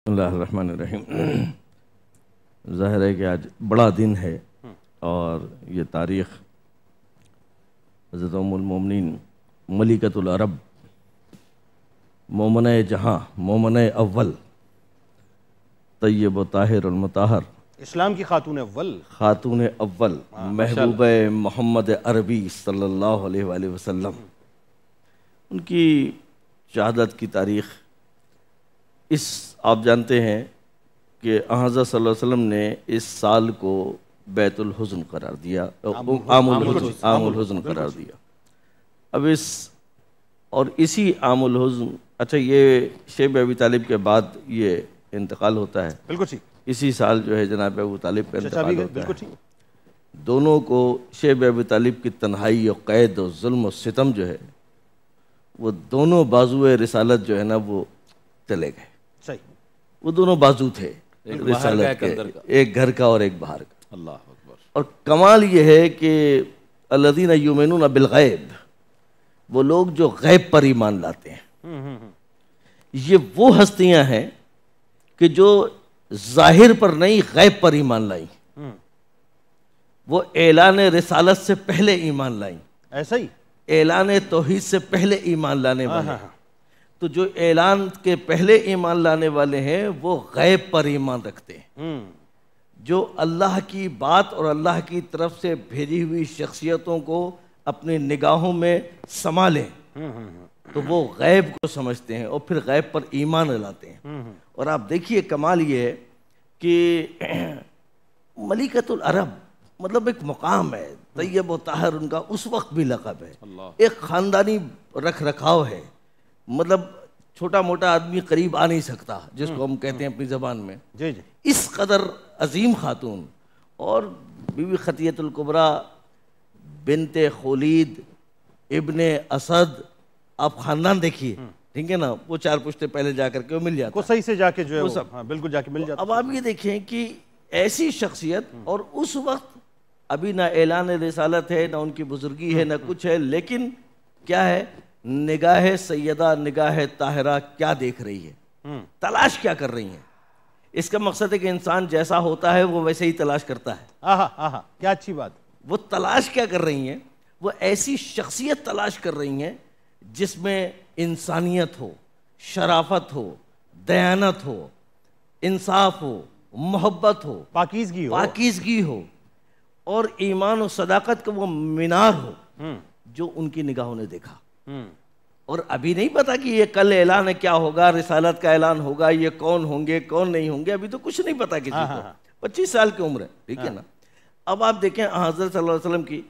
بسم اللہ الرحمن الرحیم۔ ظاہر ہے کہ آج بڑا دن ہے اور یہ تاریخ حضرت ام المومنین ملکۃ العرب مومنہ جہاں مومنہ اول طیب و طاہر المطہر اسلام کی خاتون اول محبوبہ محمد عربی صلی اللہ علیہ وآلہ وسلم، ان کی شہادت کی تاریخ آپ جانتے ہیں کہ حضرت صلی اللہ علیہ وسلم نے اس سال کو بیت الحزن قرار دیا، عام الحزن قرار دیا۔ اب اسی عام الحزن، اچھا یہ شیب ابی طالب کے بعد یہ انتقال ہوتا ہے، بالکل ٹھیک، اسی سال جو ہے جناب ابو طالب کا انتقال ہوتا ہے۔ دونوں کو شیب ابی طالب کی تنہائی اور قید اور ظلم و ستم جو ہے وہ دونوں بازوئے رسالت جو ہے نا وہ چلے گئے۔ وہ دونوں بازو تھے رسالت کے، ایک گھر کا اور ایک باہر کا۔ اللہ اکبر۔ اور کمال یہ ہے کہ الذین یؤمنون بالغیب، وہ لوگ جو غیب پر ایمان لاتے ہیں، یہ وہ ہستیاں ہیں کہ جو ظاہر پر نہیں غیب پر ایمان لائیں، وہ اعلان رسالت سے پہلے ایمان لائیں، ایسا ہی اعلان توحید سے پہلے ایمان لانے والے ہیں۔ تو جو اعلان کے پہلے ایمان لانے والے ہیں وہ غیب پر ایمان رکھتے ہیں، جو اللہ کی بات اور اللہ کی طرف سے بھیجی ہوئی شخصیتوں کو اپنی نگاہوں میں سنبھالیں تو وہ غیب کو سمجھتے ہیں اور پھر غیب پر ایمان لاتے ہیں۔ اور آپ دیکھیے کمال یہ ہے کہ ملکۃ العرب مطلب ایک مقام ہے، طیب و طاہر ان کا اس وقت بھی لقب ہے، ایک خاندانی رکھ رکھاؤ ہے، مطلب چھوٹا موٹا آدمی قریب آ نہیں سکتا جس کو ہم کہتے ہیں اپنی زبان میں۔ اس قدر عظیم خاتون اور بی بی خطیۃ الکبریٰ بنت خولید ابن اسد، آپ خاندان دیکھیے، ٹھیک ہے نا، وہ چار پشتے پہلے جا کر کے وہ مل جاتا کو صحیح سے جا کے جو ہے وہ بالکل جا کے مل جاتا۔ اب آپ یہ دیکھیں کہ ایسی شخصیت، اور اس وقت ابھی نہ اعلان رسالت ہے، نہ ان کی بزرگی ہے، نہ کچھ ہے، لیکن کیا ہے، نگاہ سیدہ نگاہ طاہرہ کیا دیکھ رہی ہے، تلاش کیا کر رہی ہیں۔ اس کا مقصد ہے کہ انسان جیسا ہوتا ہے وہ ویسے ہی تلاش کرتا ہے۔ آہا کیا اچھی بات۔ وہ تلاش کیا کر رہی ہیں، وہ ایسی شخصیت تلاش کر رہی ہیں جس میں انسانیت ہو، شرافت ہو، دیانت ہو، انصاف ہو، محبت ہو، پاکیزگی ہو اور ایمان و صداقت کا وہ مینار ہو جو ان کی نگاہوں نے دیکھا۔ اور ابھی نہیں پتا کہ یہ کل اعلان ہے کیا ہوگا، رسالت کا اعلان ہوگا، یہ کون ہوں گے کون نہیں ہوں گے، ابھی تو کچھ نہیں پتا کسی کو۔ 25 سال کی عمر ہے، ٹھیک ہے نا۔ اب آپ دیکھیں حضرت صلی اللہ علیہ وسلم کی،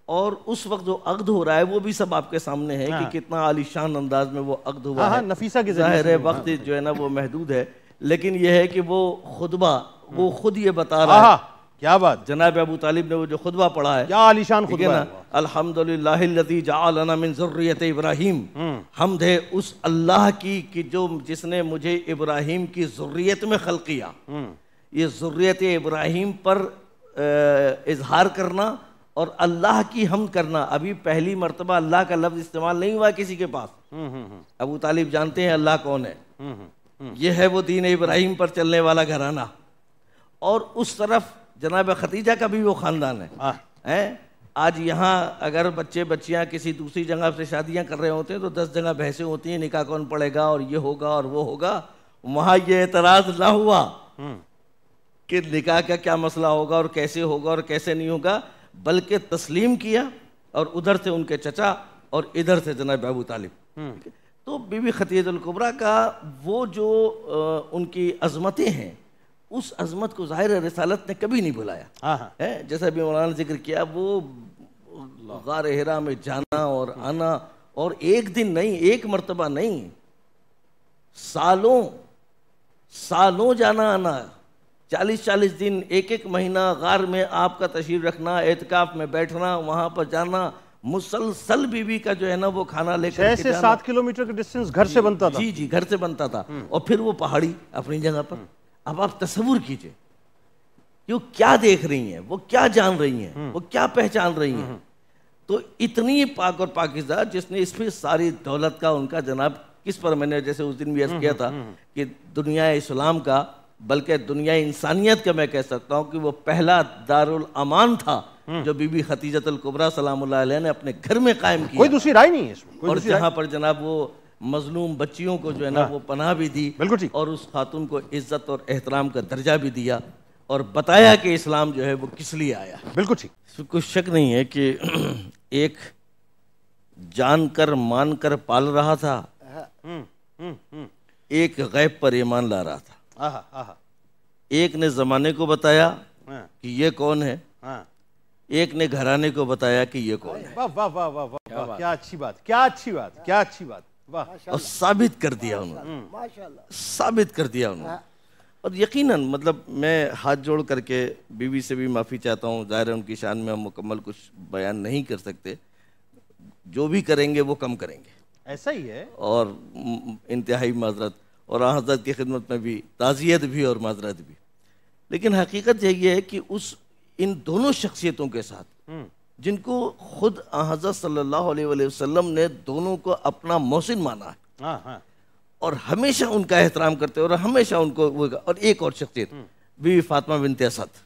اور اس وقت جو عقد ہو رہا ہے وہ بھی سب آپ کے سامنے ہے کہ کتنا عالی شان انداز میں وہ عقد ہوا ہے۔ نفیسہ کے ظاہر ہے وقت جو ہے نا وہ محدود ہے، لیکن یہ ہے کہ وہ خطبہ وہ خود یہ بتا رہا ہے، کیا بات، جناب ابو طالب نے وہ جو خطبہ پڑھا ہے، کیا عالی شان خطبہ ہے۔ الحمدللہ الذی جعلنا من ذریۃ ابراہیم، حمد ہے اس اللہ کی کہ جس نے مجھے ابراہیم کی ذریت میں خلق کیا۔ یہ ذریت ابراہیم پر اظہار کرنا اور اللہ کی حمد کرنا، ابھی پہلی مرتبہ اللہ کا لفظ استعمال نہیں ہوا کسی کے پاس۔ ابو طالب جانتے ہیں اللہ کون ہے، یہ ہے وہ دین ابراہیم پر چلنے والا گھرانہ، اور اس طرف جناب خدیجہ کا بھی وہ خاندان ہے۔ آج یہاں اگر بچے بچیاں کسی دوسری جگہ سے شادیاں کر رہے ہوتے ہیں تو 10 جگہ بحثیں ہوتی ہیں، نکاح کون پڑے گا اور یہ ہوگا اور وہ ہوگا۔ وہاں یہ اعتراض نہ ہوا کہ نکاح کا کیا مسئلہ ہوگا اور کیسے ہوگا اور کیسے نہیں ہوگا، بلکہ تسلیم کیا، اور ادھر سے ان کے چچا اور ادھر سے جناب ابو طالب۔ تو بی بی خطیۃ الکبریٰ کا وہ جو ان کی عظمتیں ہیں، اس عظمت کو ظاہر رسالت نے کبھی نہیں بلایا۔ جیسا بھی مولانا نے ذکر کیا، وہ غار حرا میں جانا اور آنا، اور ایک دن نہیں، ایک مرتبہ نہیں، سالوں جانا آنا، 40 دن، ایک مہینہ غار میں آپ کا تشریف رکھنا، اعتکاف میں بیٹھنا، وہاں پر جانا، مسلسل بی بی کا جو ہے نا وہ کھانا لے کر 6 سے 7 کلومیٹر کا ڈسٹنس گھر سے بنتا تھا۔ جی گھر سے بنتا تھا، اور پھر وہ پہاڑی اپنی جگہ پر۔ اب آپ تصور کیجئے کہ وہ کیا دیکھ رہی ہیں، وہ کیا جان رہی ہیں، وہ کیا پہچان رہی ہیں۔ تو اتنی پاک اور پاکیزہ جس نے اس پہ ساری دولت کا ان کا جناب کس پر میں نے جیسے اس دن بھی عرض کیا تھا کہ دنیا اسلام کا بلکہ دنیا انسانیت کا میں کہہ سکتا ہوں کہ وہ پہلا دارالامان تھا جو بی بی خدیجۃ الکبریٰ سلام اللہ علیہ نے اپنے گھر میں قائم کیا. کوئی دوسری رائے نہیں ہے اس میں. اور جہاں پر جناب وہ مظلوم بچیوں کو جو ہے نا وہ پناہ بھی دی اور اس خاتون کو عزت اور احترام کا درجہ بھی دیا اور بتایا کہ اسلام جو ہے وہ کس لیے آیا. بالکل ٹھیک. اس میں کوئی شک نہیں ہے کہ ایک جان کر مان کر پال رہا تھا, ایک غیب پر ایمان لا رہا تھا. ایک نے زمانے کو بتایا کہ یہ کون ہے, ایک نے گھرانے کو بتایا کہ یہ کون ہے. واہ واہ واہ واہ واہ, کیا اچھی بات, کیا اچھی بات, کیا اچھی بات. اور ثابت کر دیا انہوں نے, ثابت کر دیا انہوں نے. اور یقیناً مطلب میں ہاتھ جوڑ کر کے بیوی سے بھی معافی چاہتا ہوں, ظاہر ہے ان کی شان میں ہم مکمل کچھ بیان نہیں کر سکتے, جو بھی کریں گے وہ کم کریں گے, ایسا ہی ہے. اور انتہائی معذرت, اور حضرت کی خدمت میں بھی تعزیت بھی اور معذرت بھی. لیکن حقیقت یہ ہے کہ ان دونوں شخصیتوں کے ساتھ جن کو خود حضرت صلی اللہ علیہ وسلم نے دونوں کو اپنا محسن مانا ہے اور ہمیشہ ان کا احترام کرتے اور ہمیشہ ان کو, اور ایک اور شخصیت بی بی فاطمہ بنت اسد.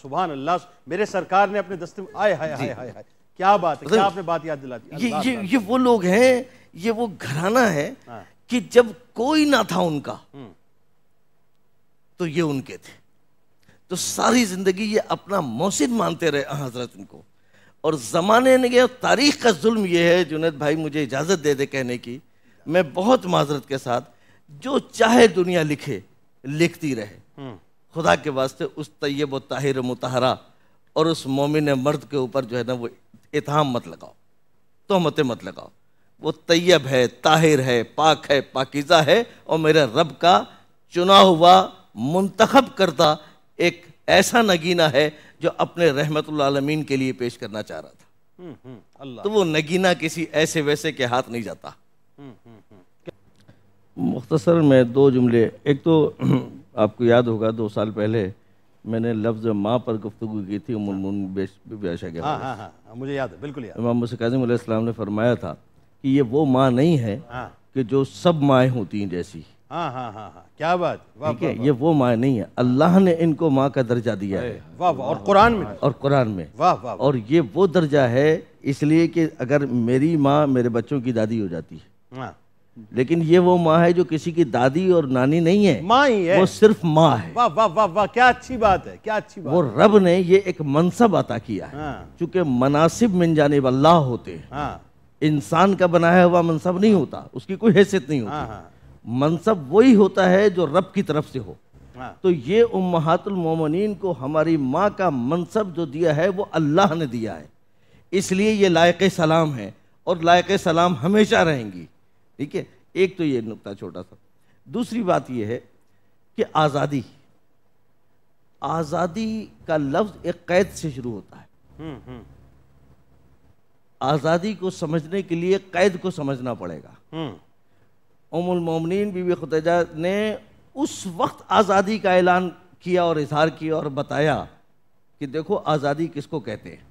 سبحان اللہ, میرے سرکار نے اپنے دستے میں آئے ہائے ہائے ہائے, کیا بات ہے, کیا آپ نے بات یاد دلا دی. یہ وہ لوگ ہیں, یہ وہ گھرانہ ہے کہ جب کوئی نہ تھا ان کا تو یہ ان کے تھے, تو ساری زندگی یہ اپنا محسن مانتے رہے حضرت ان کو. اور زمانے نے اور تاریخ کا ظلم یہ ہے, جنید بھائی مجھے اجازت دے دے کہنے کی, میں بہت معذرت کے ساتھ, جو چاہے دنیا لکھے لکھتی رہے, خدا کے واسطے اس طیب و طاہر مطہرہ اور اس مومن مرد کے اوپر جو ہے نا وہ اتہام مت لگاؤ, تہمتیں مت لگاؤ. وہ طیب ہے, طاہر ہے, پاک ہے, پاکیزہ ہے, اور میرے رب کا چنا ہوا منتخب کردہ ایک ایسا نگینہ ہے جو اپنے رحمت العالمین کے لیے پیش کرنا چاہ رہا تھا. تو وہ نگینہ کسی ایسے ویسے کے ہاتھ نہیں جاتا. مختصر میں دو جملے. ایک تو آپ کو یاد ہوگا 2 سال پہلے میں نے لفظ ماں پر گفتگو کی تھی ام المؤمنین بی بی عائشہ کے حوالے سے. مجھے یاد ہے, بالکل یاد. امام موسیٰ کاظم علیہ السلام نے فرمایا تھا کہ یہ وہ ماں نہیں ہے کہ جو سب مائیں ہوتی ہیں جیسی. کیا بات, ٹھیک ہے, یہ وہ ماں نہیں ہے, اللہ نے ان کو ماں کا درجہ دیا ہے. اور قرآن میں, اور قرآن میں, اور یہ وہ درجہ ہے اس لیے کہ اگر میری ماں میرے بچوں کی دادی ہو جاتی ہے, لیکن یہ وہ ماں ہے جو کسی کی دادی اور نانی نہیں ہے, ماں ہی ہے, وہ صرف ماں ہے. واہ واہ واہ واہ, کیا اچھی بات ہے, کیا اچھی بات. وہ رب نے یہ ایک منصب عطا کیا ہے, چونکہ مناسب من جانب اللہ ہوتے ہیں, انسان کا بنایا ہوا منصب نہیں ہوتا, اس کی کوئی حیثیت نہیں ہوتی. منصب وہی ہوتا ہے جو رب کی طرف سے ہو. تو یہ امہات المومنین کو ہماری ماں کا منصب جو دیا ہے وہ اللہ نے دیا ہے, اس لیے یہ لائق سلام ہے اور لائق سلام ہمیشہ رہیں گی. ٹھیک ہے, ایک تو یہ نقطہ چھوٹا سا. دوسری بات یہ ہے کہ آزادی, آزادی کا لفظ ایک قید سے شروع ہوتا ہے. آزادی کو سمجھنے کے لیے قید کو سمجھنا پڑے گا. ام المومنین بی بی خدیجہ نے اس وقت آزادی کا اعلان کیا اور اظہار کیا اور بتایا کہ دیکھو آزادی کس کو کہتے ہیں,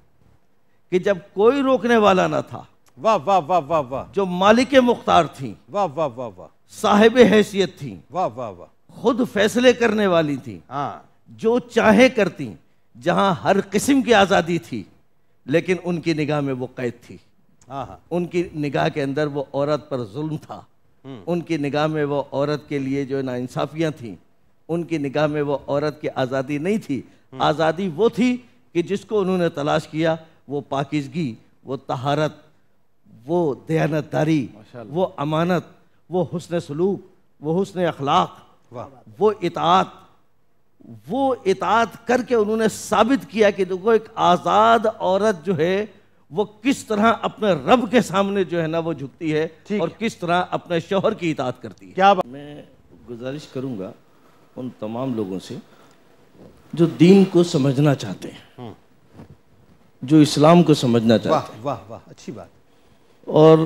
کہ جب کوئی روکنے والا نہ تھا, واہ واہ واہ واہ واہ, جو مالک مختار تھیں, واہ واہ واہ واہ, صاحب حیثیت تھیں, واہ واہ واہ, خود فیصلے کرنے والی تھیں, جو چاہے کرتی, جہاں ہر قسم کی آزادی تھی, لیکن ان کی نگاہ میں وہ قید تھی. ان کی نگاہ کے اندر وہ عورت پر ظلم تھا, ان کی نگاہ میں وہ عورت کے لیے جو ناانصافیاں تھیں, ان کی نگاہ میں وہ عورت کی آزادی نہیں تھی. آزادی وہ تھی کہ جس کو انہوں نے تلاش کیا, وہ پاکیزگی, وہ طہارت, وہ دیانتداری, وہ امانت, وہ حسن سلوک, وہ حسن اخلاق, وہ اطاعت کر کے انہوں نے ثابت کیا کہ دیکھو ایک آزاد عورت جو ہے وہ کس طرح اپنے رب کے سامنے جو ہے نا وہ جھکتی ہے اور کس طرح اپنے شوہر کی اطاعت کرتی ہے. میں گزارش کروں گا ان تمام لوگوں سے جو دین کو سمجھنا چاہتے ہیں, جو اسلام کو سمجھنا چاہتے ہیں. واہ واہ, اچھی بات. اور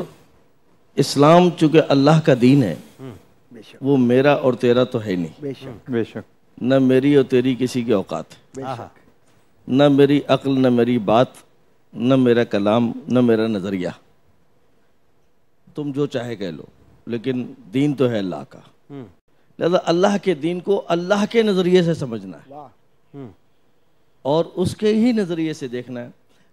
اسلام چونکہ اللہ کا دین ہے, وہ میرا اور تیرا تو ہے نہیں. بے شک. نہ میری اور تیری کسی کی اوقات ہے, نہ میری عقل, نہ میری بات, نہ میرا کلام, نہ میرا نظریہ. تم جو چاہے کہہ لو, لیکن دین تو ہے اللہ کا، لہذا اللہ کے دین کو اللہ کے نظریے سے سمجھنا ہے اور اس کے ہی نظریے سے دیکھنا ہے۔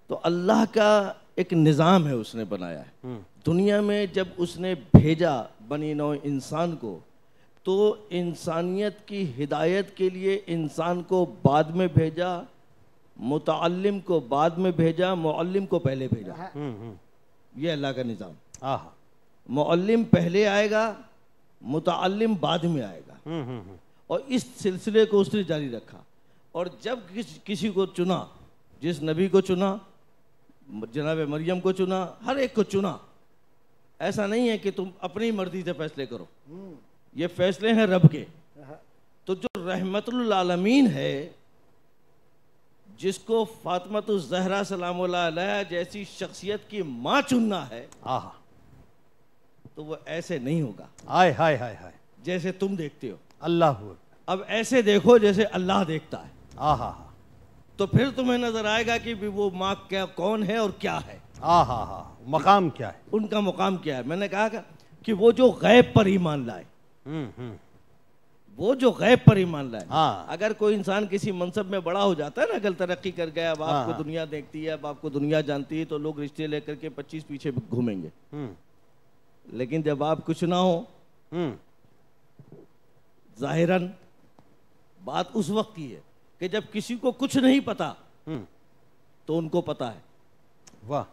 تو اللہ کا ایک نظام ہے اس نے بنایا ہے دنیا میں۔ جب اس نے بھیجا بنی نوع انسان کو تو انسانیت کی ہدایت کے لیے انسان کو بعد میں بھیجا، متعلم کو بعد میں بھیجا، معلم کو پہلے بھیجا۔ یہ اللہ کا نظام، معلم پہلے آئے گا، متعلم بعد میں آئے گا، اور اس سلسلے کو اس نے جاری رکھا۔ اور جب کسی کو چنا، جس نبی کو چنا، جناب مریم کو چنا، ہر ایک کو چنا، ایسا نہیں ہے کہ تم اپنی مرضی سے فیصلے کرو، یہ فیصلے ہیں رب کے۔ تو جو رحمت للعالمین ہے، جس کو فاطمۃ الزہرا سلام اللہ علیہا جیسی شخصیت کی ماں چننا ہے، تو وہ ایسے نہیں ہوگا ہائے ہائے ہائے ہائے جیسے تم دیکھتے ہو۔ اللہ، اب ایسے دیکھو جیسے اللہ دیکھتا ہے، آہا، تو پھر تمہیں نظر آئے گا کہ وہ ماں کیا، کون ہے اور کیا ہے، آہا، مقام کیا ہے، ان کا مقام کیا ہے۔ میں نے کہا کہ وہ جو غیب پر ایمان لائے، وہ جو غیب پر ایمان لائے۔ اگر کوئی انسان کسی منصب میں بڑا ہو جاتا ہے نا، اگر ترقی کر گیا، اب آپ کو دنیا دیکھتی ہے، اب آپ کو دنیا جانتی ہے، تو لوگ رشتے لے کر کے 25 پیچھے گھومیں گے۔ لیکن جب آپ کچھ نہ ہو، ظاہراً بات اس وقت کی ہے کہ جب کسی کو کچھ نہیں پتا تو ان کو پتا ہے۔ واہ،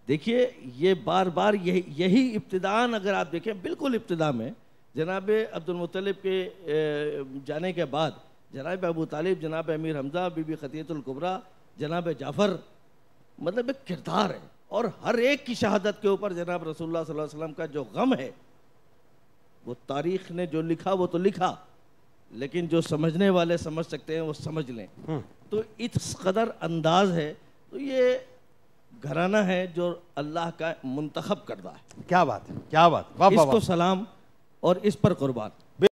دیکھیے یہ بار بار یہی ابتداءً اگر آپ دیکھیں، بالکل ابتدا میں جناب عبد المطلب کے جانے کے بعد جناب ابو طالب، جناب امیر حمزہ، بی بی خدیجہ الکبریٰ، جناب جعفر، مطلب ایک کردار ہے، اور ہر ایک کی شہادت کے اوپر جناب رسول اللہ صلی اللہ علیہ وسلم کا جو غم ہے، وہ تاریخ نے جو لکھا وہ تو لکھا، لیکن جو سمجھنے والے سمجھ سکتے ہیں وہ سمجھ لیں۔ تو اس قدر انداز ہے، تو یہ گھرانہ ہے جو اللہ کا منتخب کردہ ہے۔ کیا بات ہے، کیا بات، اس کو سلام اور اس پر قربان۔